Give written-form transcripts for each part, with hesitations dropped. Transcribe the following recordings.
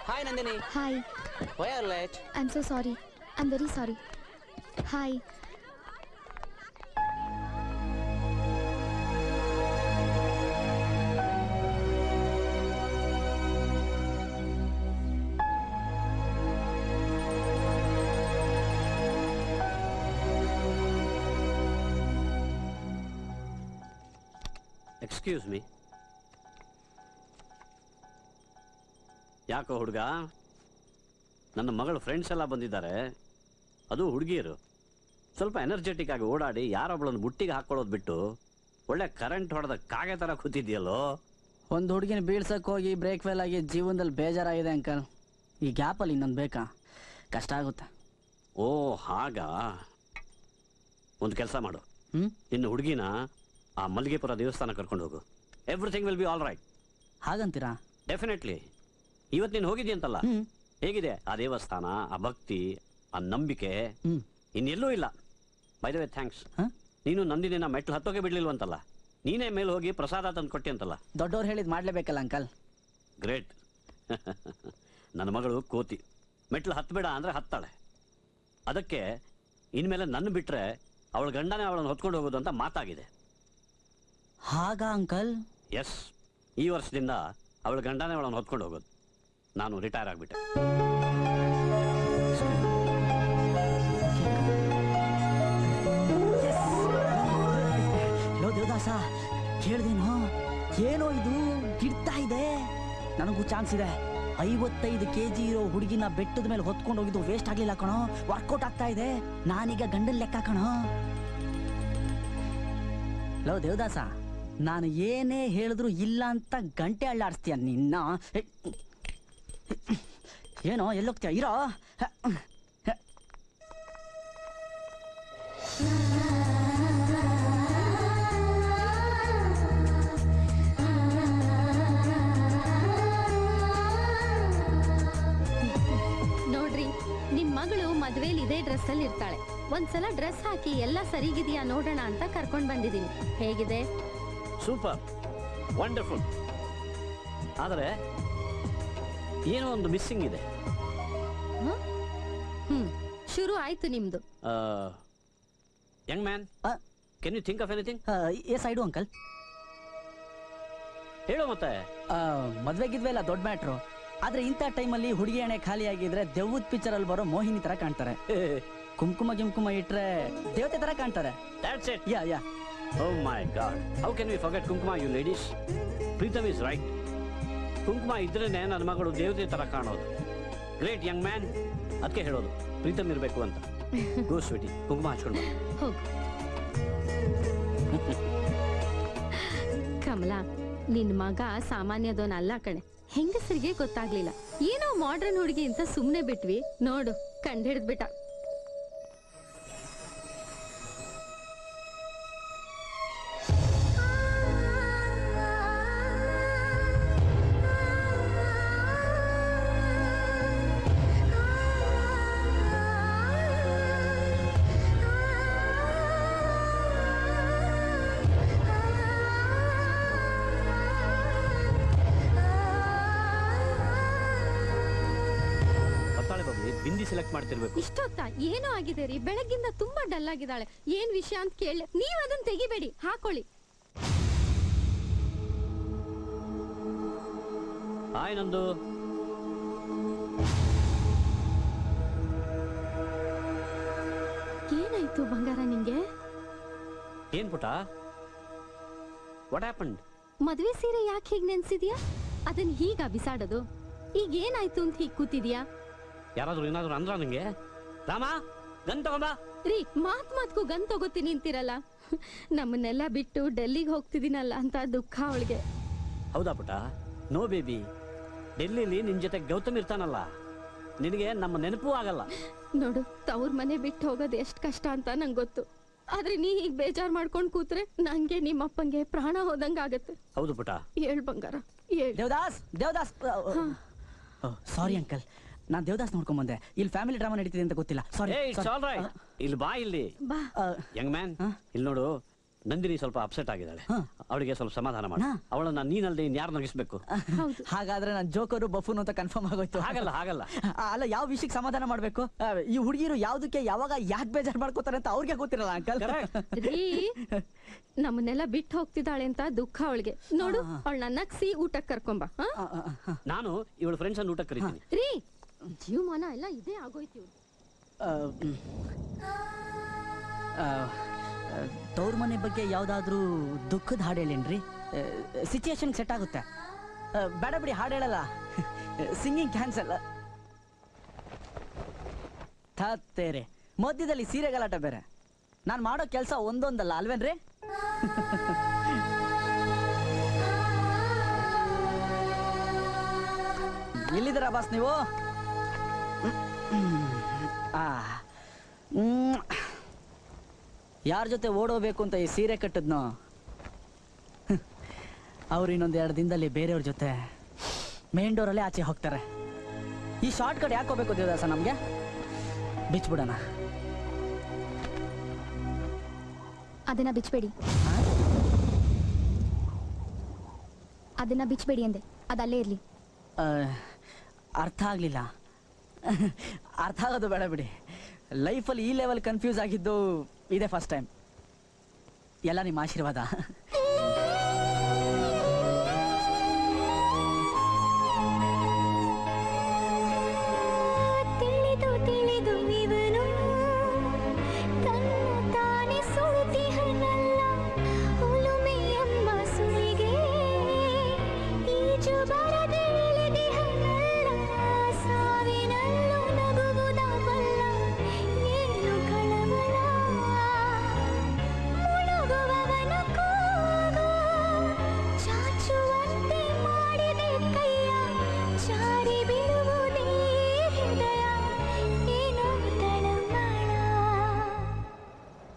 Hi Nandini. Hi. Why are you late? I'm so sorry. I'm very sorry. Hi. Excuse me. ಯಾಕೋ ಹುಡುಗ, ನನ್ನ ಮಗಳು friends ಎಲ್ಲ ಬಂದಿದ್ದಾರೆ, ಅದು ಹುಡುಗಿಯರು. ಸ್ವಲ್ಪ ಎನರ್ಜೆಟಿಕ್ ಆಗಿ ಓಡಾಡಿ ಯಾರೊಬ್ಬಳನ್ನು ಬುಟ್ಟಿಗೆ ಹಾಕೊಳ್ಳೋದು ಬಿಟ್ಟು ಒಳ್ಳೆ ಕರೆಂಟ್ ಹೊಡೆದ ಕಾಗೆ ಥರ ಕೂತಿದ್ಯಲ್ಲೋ. ಒಂದು ಹುಡುಗಿನ ಬೀಳ್ಸಕ್ಕೆ ಹೋಗಿ ಬ್ರೇಕ್ ಫೇಲ್ ಆಗಿ ಜೀವನದಲ್ಲಿ ಬೇಜಾರಾಗಿದೆ ಅಂಕಲ್. ಈ ಗ್ಯಾಪಲ್ಲಿ ಇನ್ನೊಂದು ಬೇಕಾ? ಕಷ್ಟ ಆಗುತ್ತೆ. ಓ ಹಾಗ. ಒಂದು ಕೆಲಸ ಮಾಡು, ಇನ್ನು ಹುಡುಗಿನ ಆ ಮಲ್ಲಿಗೆಪುರ ದೇವಸ್ಥಾನ ಕರ್ಕೊಂಡು ಹೋಗು. Everything will be all right. ಹಾಗಂತೀರಾ? ಡೆಫಿನೆಟ್ಲಿ. ಇವತ್ತು ನೀನು ಹೋಗಿದ್ದೀಯಂತಲ್ಲ, ಹೇಗಿದೆ ಆ ದೇವಸ್ಥಾನ, ಆ ಭಕ್ತಿ, ಆ ನಂಬಿಕೆ? ಇನ್ನೆಲ್ಲೂ ಇಲ್ಲ. By the way thanks. ನೀನು ನಂದಿನಿನ ಮೆಟ್ಲು ಹತ್ತೋಕೆ ಬಿಡ್ಲಿಲ್ವಂತಲ್ಲ, ನೀನೇ ಮೇಲೆ ಹೋಗಿ ಪ್ರಸಾದ ತಂದು ಕೊಟ್ಟಿ ಅಂತಲ್ಲ. ದೊಡ್ಡವ್ರು ಹೇಳಿದ್ ಮಾಡ್ಲೇಬೇಕಲ್ಲ ಅಂಕಲ್. ಗ್ರೇಟ್. ನನ್ನ ಮಗಳು ಕೋತಿ, ಮೆಟ್ಲು ಹತ್ತಬೇಡ ಅಂದ್ರೆ ಹತ್ತಾಳೆ. ಅದಕ್ಕೆ ಇನ್ಮೇಲೆ ನನ್ನ ಬಿಟ್ರೆ ಅವಳ ಗಂಡನೇ ಅವಳನ್ನು ಹೊತ್ಕೊಂಡು ಹೋಗೋದು ಅಂತ ಮಾತಾಗಿದೆ. ಹಾಗ ಅಂಕಲ್? ಎಸ್, ಈ ವರ್ಷದಿಂದ ಅವಳ ಗಂಡನೇ ಅವಳನ್ನು ಹೊತ್ಕೊಂಡು ಹೋಗೋದು. ನಾನು ರಿಟೈರ್ ಆಗಿಬಿಟ್ಟೆ. ದೇವದಾಸ, ಕೇಳ್ದೇನೋ? ಏನೋ ಇದು ಗಿಡ್ತಾ ಇದೆ. ನನಗೂ ಚಾನ್ಸ್ ಇದೆ. 55 kg ಇರೋ ಹುಡುಗಿನ ಬೆಟ್ಟದ ಮೇಲೆ ಹೊತ್ಕೊಂಡು ಹೋಗಿದ್ದು ವೇಸ್ಟ್ ಆಗ್ಲಿಲ್ಲ ಕಣೋ, ವರ್ಕೌಟ್ ಆಗ್ತಾ ಇದೆ. ನಾನೀಗ ಗಂಡನ ಲೆಕ್ಕ ಕಣೋ. ಲೋ ದೇವದಾಸ, ನಾನು ಏನೇ ಹೇಳಿದ್ರು ಇಲ್ಲ ಅಂತ ಗಂಟೆ ಅಳ್ಳಾಡಿಸ್ತೀಯ ನಿನ್ನ. ಏನೋ ಎಲ್ಲೋಗ್ತೀಯ? ಇರೋ. ನೋಡ್ರಿ, ನಿಮ್ ಮಗಳು ಮದ್ವೆಲಿ ಇದೇ ಡ್ರೆಸ್ ಅಲ್ಲಿ ಇರ್ತಾಳೆ. ಒಂದ್ಸಲ ಡ್ರೆಸ್ ಹಾಕಿ ಎಲ್ಲ ಸರಿಗಿದೆಯಾ ನೋಡೋಣ ಅಂತ ಕರ್ಕೊಂಡ್ ಬಂದಿದ್ದೀನಿ. ಹೇಗಿದೆ? Super, wonderful. ಆದರೆ ಏನೋ ಒಂದು ಮಿಸ್ಸಿಂಗ್ ಇದೆ. ಶುರು ಆಯ್ತು ನಿಮ್ದು. Young man, can you think of anything? Yes I do uncle. ಹೇಳು ಮತ್ತೆ. ಮದ್ವೆಗಿದ್ವೆ ಇಲ್ಲ ದೊಡ್ಡ ಮ್ಯಾಟ್ರು. ಆದ್ರೆ ಇಂಥ ಟೈಮಲ್ಲಿ ಹುಡುಗಿ ಎಣೆ ಖಾಲಿ ಆಗಿದ್ರೆ ದೆವ್ವದ ಪಿಕ್ಚರ್ ಅಲ್ಲಿ ಬರೋ ಮೋಹಿನಿ ತರ ಕಾಣ್ತಾರೆ. ಕುಂಕುಮ ಗಿಂಕುಮ ಇಟ್ರೆ ದೇವತೆ ತರ ಕಾಣ್ತಾರೆ. That's it. Yeah yeah. Oh my God. How can we forget ಕುಂಕುಮ, you ladies? Preetham is right. ಕುಂಕುಮ ಇದ್ರೇನೆ ನನ್ನ ಮಗಳು ದೇವತೆ ತರ ಕಾಣೋದು. Great Young man. ಅದಕ್ಕೆ ಹೇಳೋದು ಪ್ರೀತಮ್ ಇರಬೇಕು ಅಂತ. ಗೋ ಸ್ವೀಟಿ, ಕುಂಕುಮ ಹಚ್ಕೊಂಡು ಹೋಗು. ಕಮಲಾ, ನಿನ್ ಮಗ ಸಾಮಾನ್ಯದವನಲ್ಲ ಕಣೆ. ಹೆಂಗಸರಿಗೆ ಗೊತ್ತಾಗ್ಲಿಲ್ಲ. ಏನೋ ಮಾಡ್ರನ್ ಹುಡುಗಿ ಅಂತ ಸುಮ್ನೆ ಬಿಟ್ವಿ, ನೋಡು ಕಂಡಿಡ್ದ್ಬಿಟ್ಟ. ಬಿಂದಿ ಸೆಲೆಕ್ಟ್ ಮಾಡ್ತಿರ್ಬೇಕು. ಇಷ್ಟೊತ್ತ ಏನೋ ಆಗಿದೆ ರೀ, ಬೆಳಗ್ಗಿಂದ ತುಂಬಾ ಡಲ್ ಆಗಿದ್ದಾಳೆ. ಏನ್ ವಿಷಯ ಅಂತ ಕೇಳಿ ನೀವ್ ಅದನ್ನ ತೆಗಿಬೇಡಿ, ಹಾಕೊಳ್ಳಿ. ಹಾಯ್ ನಂದು. ಏನಾಯ್ತು ಬಂಗಾರ ನಿಂಗೆ? ಏನ್ ಪುಟ? What happened? ಮದ್ವೆ ಸೀರೆ ಯಾಕೆ ಹೀಗ್ ನೆನ್ಸಿದ್ಯಾ? ಅದನ್ನ ಹೀಗ ಬಿಸಾಡೋದು? ಈಗ ಏನಾಯ್ತು ಅಂತ ಹೀಗ್ ಕೂತಿದ್ಯಾ? ಯಾರಾದ್ರೂ ಏನಾದ್ರು ಅಂದ್ರ ನಂಗೆ? ರಾಮ, ಗನ್ ತಗೊಂಬ. ರೀ, ಮಾತ್ಗೂ ಗನ್ ತಗೋತೀನಿ ಅಂತಿರಲ್ಲ. ನಮ್ಮನ್ನೆಲ್ಲ ಬಿಟ್ಟು ಡೆಲ್ಲಿಗೆ ಹೋಗ್ತಿದ್ದೀನಲ್ಲ ಅಂತ ದುಃಖ ಅವಳಿಗೆ. ಹೌದಾ ಪುಟ? ನೋ ಬೇಬಿ, ಡೆಲ್ಲಿಲಿ ನಿನ್ ಜೊತೆ ಗೌತಮ್ ಇರ್ತಾನಲ್ಲ, ನಿನಗೆ ನಮ್ಮ ನೆನಪು ಆಗಲ್ಲ. ನೋಡು, ತವ್ರ ಮನೆ ಬಿಟ್ಟು ಹೋಗೋದು ಎಷ್ಟ್ ಕಷ್ಟ ಅಂತ ನಂಗೆ ಗೊತ್ತು. ಆದ್ರೆ ನೀ ಹೀಗ್ ಬೇಜಾರ್ ಮಾಡ್ಕೊಂಡ್ ಕೂತ್ರೆ ನಂಗೆ ನಿಮ್ಮಪ್ಪಂಗೆ ಪ್ರಾಣ ಹೋದಂಗ ಆಗತ್ತೆ. ಹೌದು ಪುಟ. ಹೇಳ್ ಬಂಗಾರ, ಹೇಳ್. ದೇವದಾಸ್, ದೇವದಾಸ್. ಸಾರಿ ಅಂಕಲ್, ನಾನ್ ದೇವದಾಸ್ ನೋಡ್ಕೊಂಡ್ ಬಂದೆ. ಇಲ್ಲಿ ಫ್ಯಾಮಿಲಿ ಡ್ರಾಮಾ ನಡೀತಿದೆ ಅಂತ ಗೊತ್ತಿಲ್ಲ. ಸಾರಿ. ಇಲ್ಲಿ ಬಾ. ಇಲ್ಲಿ ಯಂಗ್ ಮ್ಯಾನ್, ಇಲ್ಲಿ ನೋಡು, ನಂದಿನಿ ಸ್ವಲ್ಪ ಅಪ್ಸೆಟ್ ಆಗಿದ್ದಾಳೆ, ಹಾ. ಅವಳಿಗೆ ಸ್ವಲ್ಪ ಸಮಾಧಾನ ಮಾಡಿ. ನಾ? ಅವಳನ್ನ ನೀನಲ್ದೆ ಇನ್ಯಾರು ನಗಿಸ್ಬೇಕು? ಹೌದು. ಹಾಗಾದ್ರೆ ನಾನು ಜೋಕರು ಬಫೂನ್ ಅಂತ ಕನ್ಫರ್ಮ್ ಆಗೋಯ್ತು. ಹಾಗಲ್ಲ ಹಾಗಲ್ಲ. ಅಲ್ಲ, ಯಾವ ವಿಷಯಕ್ಕೆ ಸಮಾಧಾನ ಮಾಡ್ಬೇಕು? ಈ ಹುಡುಗಿರು ಯಾವ್ದಕ್ಕೆ ಯಾವಾಗ ಯಾಕೆ ಬೇಜಾರು ಮಾಡ್ಕೋತಾರೆ ಅಂತ ಅವ್ರಿಗೆ ಗೊತ್ತಿರಲ್ಲ ಅಂಕಲ್. ರೀ, ನಮ್ಮನ್ನೆಲ್ಲ ಬಿಟ್ಟು ಹೋಗ್ತಿದ್ದಾಳೆ ಅಂತ ದುಃಖ ಅವಳಿಗೆ. ನೋಡು, ಅವಳನ್ನ ನಗ್ಸಿ ಊಟಕ್ಕೆ ಕರ್ಕೊಂಬ. ನಾನು ಇವಳು ಫ್ರೆಂಡ್ಸ್ ಅನ್ನು ಊಟಕ್ಕೆ ಕರಿತೀನಿ. ರೀ, ಜೀವಮಾನ ಎಲ್ಲ ಇದೇ ಆಗೋಯ್ತು. ತವ್ರ ಮನೆ ಬಗ್ಗೆ ಯಾವ್ದಾದ್ರೂ ದುಃಖದ ಹಾಡು ಹೇಳೇನ್ರಿ? ಸಿಚುಯೇಷನ್ ಸೆಟ್ ಆಗುತ್ತೆ. ಬೇಡ ಬಿಡಿ, ಹಾಡು ಹೇಳಲ್ಲ. Singing cancel. ತತ್ತೇರೆ ಮಧ್ಯದಲ್ಲಿ ಸೀರೆ ಗಲಾಟ ಬೇರೆ. ನಾನು ಮಾಡೋ ಕೆಲಸ ಒಂದೊಂದಲ್ಲ ಅಲ್ವೇನ್ರಿ? ಎಲ್ಲಿದ್ದೀರಾ ಬಾಸ್ ನೀವು? ಯಾರ ಜೊತೆ ಓಡೋಬೇಕು ಅಂತ ಈ ಸೀರೆ ಕಟ್ಟದ್ನೋ ಅವ್ರು ಇನ್ನೊಂದು 2 ದಿನದಲ್ಲಿ ಬೇರೆಯವ್ರ ಜೊತೆ ಮೇನ್ ಡೋರಲ್ಲೇ ಆಚೆ ಹೋಗ್ತಾರೆ. ಈ ಶಾರ್ಟ್ ಕಟ್ ಯಾಕೆ ಹೋಗ್ಬೇಕು ದೇವದಾಸ? ನಮ್ಗೆ ಬಿಚ್ಬಿಡೋಣ. ಅದನ್ನ ಬಿಚ್ಚಬೇಡಿ, ಅದನ್ನ ಬಿಚ್ಚಬೇಡಿ ಅಂದೆ. ಅದಲ್ಲೇ ಇರ್ಲಿ. ಅರ್ಥ ಆಗ್ಲಿಲ್ಲ. ಅರ್ಥ ಆಗೋದು ಬೇಡ ಬಿಡಿ. ಲೈಫಲ್ಲಿ ಈ ಲೆವೆಲ್ ಕನ್ಫ್ಯೂಸ್ ಆಗಿದ್ದು ಇದೇ ಫಸ್ಟ್ ಟೈಮ್. ಎಲ್ಲ ನಿಮ್ಮ ಆಶೀರ್ವಾದ.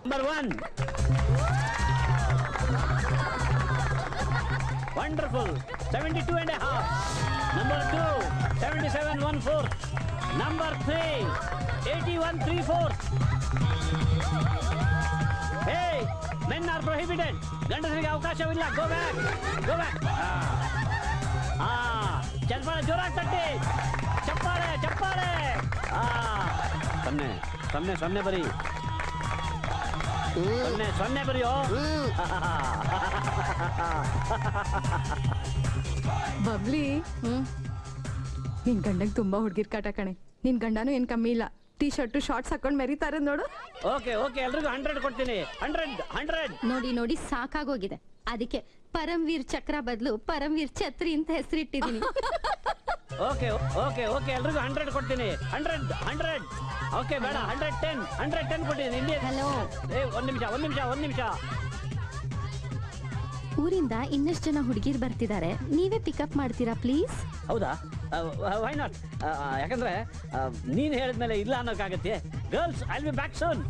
Number 1. Wonderful. 72.5. Number 2. 77.14. Number 3. 81.34. Hey, men are prohibited. ಗಂಡಸರಿಗೆ ಅವಕಾಶವಿಲ್ಲ. Go back. Go back. ಚಪ್ಪಾಳೆ ಜೋರಾಗಿ ತಟ್ಟಿ. ಚಪ್ಪಾಳೆ ಚಪ್ಪಾಳೆ. ಸೊನ್ನೆ ಬರೀ. ಸೊನ್ನೆ ಬರೆಯೋ. ಬಬ್ಲಿ, ನಿನ್ ಗಂಡಂಗ್ ತುಂಬಾ ಹುಡುಗಿರ್ ಕಾಟ ಕಣೆ. ನಿನ್ ಗಂಡನೂ ಏನ್ ಕಮ್ಮಿ ಇಲ್ಲ. ಟೀ ಶರ್ಟ್ ಶಾರ್ಟ್ಸ್ ಹಾಕೊಂಡ್ ಮೆರಿತಾರೆ ನೋಡು. ಓಕೆ ಎಲ್ರಿಗೂ 100 ಕೊಡ್ತೀನಿ. 100. ನೋಡಿ ಸಾಕಾಗೋಗಿದೆ. ಅದಕ್ಕೆ ಪರಮ್ವೀರ್ ಚಕ್ರ ಬದಲು ಪರಮ್ವೀರ್ ಛತ್ರಿ ಅಂತ ಹೆಸರಿಟ್ಟಿದ್ದೀನಿ. ಓಕೆ ಎಲ್ರಿಗೂ 100 ಕೊಡ್ತೀನಿ. 100. ಓಕೆ ಬೇಡ, 110 ಕೊಟ್ಟಿದ್ದೀನಿ. ಇಂಡಿಯನ್. ಹಲೋ, ಒಂದ್ ನಿಮಿಷ. ಊರಿಂದ ಇನ್ನಷ್ಟು ಜನ ಹುಡುಗಿರ್ ಬರ್ತಿದ್ದಾರೆ. ನೀವೇ ಪಿಕಪ್ ಮಾಡ್ತೀರಾ ಪ್ಲೀಸ್? ಹೌದಾ? Why not? ಯಾಕಂದ್ರೆ ನೀನ್ ಹೇಳಿದ್ಮೇಲೆ ಇಲ್ಲ ಅನ್ನೋಕ್ಕಾಗತ್ತೆ. Girls, I will be back soon.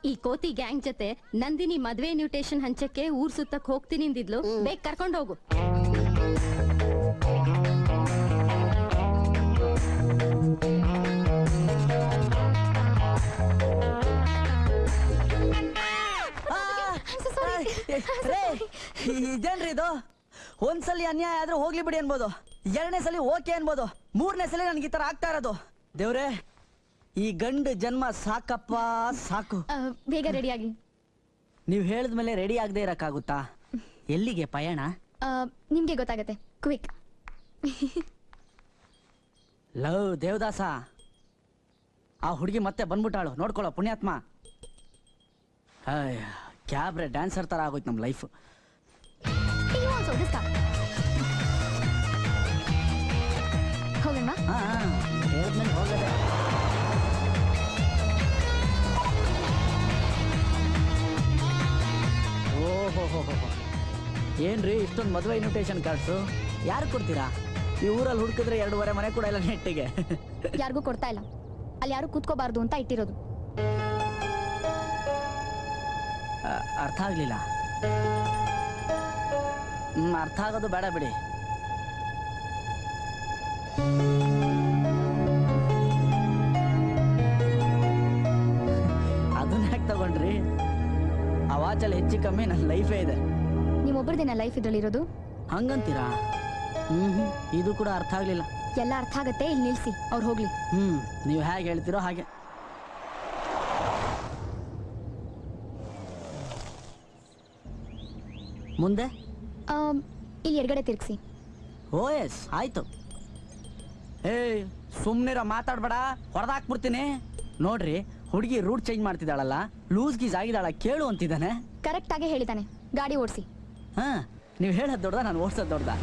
ಈ ಕೋತಿ ಗ್ಯಾಂಗ್ ಜೊತೆ ನಂದಿನಿ ಮದ್ವೆ ಇನ್ವಿಟೇಷನ್ ಹಂಚಕ್ಕೆ ಊರ್ ಸುತ್ತಕ್ ಹೋಗ್ತೀನಿ ಅಂದಿದ್ಲು. ಬೇಗ ಕರ್ಕೊಂಡು ಹೋಗು. ಇದೇನ್ರಿ ಇದು? ಒಂದ್ಸಲಿ ಅನ್ಯಾಯ ಆದ್ರೂ ಹೋಗ್ಲಿ ಬಿಡಿ ಅನ್ಬೋದು, 2ನೇ ಸಲ ಓಕೆ ಅನ್ಬೋದು, 3ನೇ ಸಲ ನನ್ಗೆ ಈ ತರ ಆಗ್ತಾ ಇರೋದು. ದೇವ್ರೆ, ಈ ಗಂಡು ಜನ್ಮ ಸಾಕಪ್ಪ ಸಾಕು. ಬೇಗ ರೆಡಿಯಾಗಿ. ನೀವು ಹೇಳಿದ್ಮೇಲೆ ರೆಡಿ ಆಗದೆ ಇರಕ್ಕಾಗುತ್ತಾ? ಎಲ್ಲಿಗೆ ಪಯಣ? ನಿಮ್ಗೆ ಗೊತ್ತಾಗತ್ತೆ. ಕ್ವಿಕ್. ಲವ್ ದೇವದಾಸ, ಆ ಹುಡುಗಿ ಮತ್ತೆ ಬಂದ್ಬಿಟ್ಟಾಳು. ನೋಡ್ಕೊಳ್ಳೋ ಪುಣ್ಯಾತ್ಮ. ಕ್ಯಾಬ್ರೆ ಡ್ಯಾನ್ಸರ್ ತರ ಆಗೋಯ್ತು ನಮ್ಮ ಲೈಫ್. ಹೋಗಣ್ಣ. ಹೇಳಿದ್ಮೇಲೆ ಹೋಗದೆ. ಓಹೋ, ಏನ್ರಿ ಇಷ್ಟೊಂದು ಮದುವೆ ಇನ್ವಿಟೇಷನ್ ಕಾರ್ಡ್ಸು? ಯಾರು ಕೊಡ್ತೀರಾ? ಈ ಊರಲ್ಲಿ ಹುಡುಕಿದ್ರೆ 2.5 ಮನೆ ಕೂಡ ಇಲ್ಲ ನೆಟ್ಟಿಗೆ. ಯಾರಿಗೂ ಕೊಡ್ತಾ ಇಲ್ಲ. ಅಲ್ಲಿ ಯಾರು ಕೂತ್ಕೋಬಾರ್ದು ಅಂತ ಇಟ್ಟಿರೋದು. ಅರ್ಥ ಆಗ್ಲಿಲ್ಲ. ಅರ್ಥ ಆಗೋದು ಬೇಡ ಬಿಡಿ. ಆ ವಾಚಲ್ಲಿ ಹೆಚ್ಚು ಕಮ್ಮಿ ನನ್ನ ಲೈಫೇ ಇದೆ. ನೀವೊಬ್ಬರದೇನ ಲೈಫ್ ಇದ್ರಲ್ಲಿರೋದು? ಹಂಗಂತೀರಾ? ಇದು ಕೂಡ ಅರ್ಥ ಆಗ್ಲಿಲ್ಲ. ಎಲ್ಲ ಅರ್ಥ ಆಗತ್ತೆ, ಇಲ್ಲಿ ನಿಲ್ಸಿ, ಅವ್ರು ಹೋಗ್ಲಿ. ನೀವು ಹೇಗೆ ಹೇಳ್ತೀರೋ ಹಾಗೆ. ಮುಂದೆ ಇಲ್ಲಿ ಎಡಗಡೆ ತಿರ್ಗಿಸಿ. ಓ ಎಸ್, ಆಯ್ತು. ಏಯ್ ಸುಮ್ನಿರ, ಮಾತಾಡ್ಬೇಡ, ಹೊಡೆದಾಕ್ಬಿಡ್ತೀನಿ. ನೋಡ್ರಿ, ಹುಡುಗಿ ರೂಟ್ ಚೇಂಜ್ ಮಾಡ್ತಿದ್ದಾಳಲ್ಲ, ಲೂಸ್ ಗೀಸ್ ಆಗಿದ್ದಾಳ, ಕೇಳು ಅಂತಿದ್ದಾನೆ. ಕರೆಕ್ಟ್ ಆಗಿ ಹೇಳಿದಾನೆ, ಗಾಡಿ ಓಡಿಸಿ. ಹಾ, ನೀವು ಹೇಳೋದು ದೊಡ್ಡದ, ನಾನು ಓಡಿಸೋದು ದೊಡ್ಡದ?